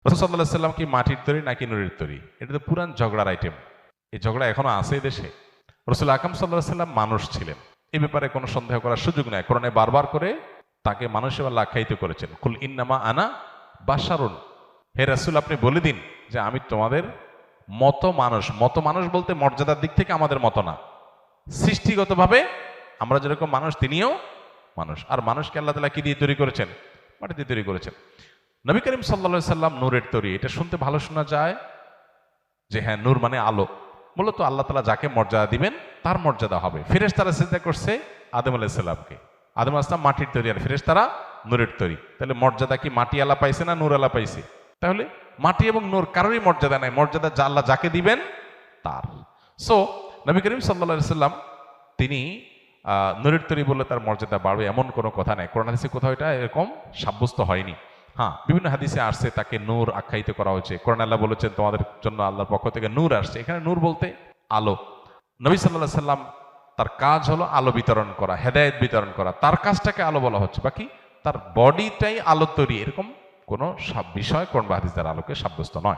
রাসূল সাল্লাল্লাহু আলাইহি ওয়াসাল্লাম কি মাটির তৈরি নাকি নূরের তৈরি? এটা তো পুরান ঝগড়ার আইটেম। এই ঝগড়া এখনো আছে দেশে। রাসূল আকরাম সাল্লাল্লাহু আলাইহি ওয়াসাল্লাম মানুষ ছিলেন, এ ব্যাপারে কোনো সন্দেহ করার সুযোগ নাই। কোরআনে বারবার করে তাকে মানুষ হিসেবে আল্লাহ আখ্যায়িত করেছেন। কুল ইন্নামা আনা বাশারুন, হে রাসূল আপনি বলে দিন যে আমি তোমাদের মতো মানুষ। মতো মানুষ বলতে মর্যাদার দিক থেকে আমাদের মতো না, সৃষ্টিগতভাবে আমরা যেরকম মানুষ তিনিও মানুষ। আর মানুষকে আল্লাহ তাআলা কি দিয়ে তৈরি করেছেন? মাটি দিয়ে তৈরি করেছেন। নবী করিম সাল্লাল্লাহু আলাইহি সাল্লাম নূরের তৈরি। এটা শুনতে ভালো শোনা যায় যে হ্যাঁ, নূর মানে আলো। মূলত আল্লাহ তাআলা যাকে মর্যাদা দিবেন তার মর্যাদা হবে। ফেরেশতারা সিজদা করছে আদম আলাইহিস সালামকে। আদম আলাইহিস সালাম মাটির তৈরি আর ফেরেশতারা নূরের তৈরি। তাহলে মর্যাদা কি মাটি আলা পাইছে না নূর আলা পাইছে? তাহলে মাটি এবং নূর কারোরই মর্যাদা নাই, মর্যাদা যা আল্লাহ যাকে দিবেন তার। সো নবী করিম সাল্লাল্লাহু আলাইহি সাল্লাম তিনি নূরের তৈরি বললে তার মর্যাদা বাড়বে এমন কোনো কথা নাই। কোরআন হাদিসে কোথাও এটা এরকম সাব্যস্ত হয়নি। হ্যাঁ, বিভিন্ন হাদিসে আসছে তাকে নূর আখ্যায়িত করা হয়েছে। কোরআন আল্লাহ বলেছেন তোমাদের জন্য আল্লাহর পক্ষ থেকে নূর আসছে। এখানে নূর বলতে আলো। নবী সাল্লাল্লাহু আলাইহি সাল্লাম তার কাজ হলো আলো বিতরণ করা, হেদায়েত বিতরণ করা। তার কাজটাকে আলো বলা হচ্ছে, বাকি তার বডিটাই আলো তৈরি এরকম কোনো বিষয় কোরআন বা হাদিস দ্বারা আলোকে সাব্যস্ত নয়।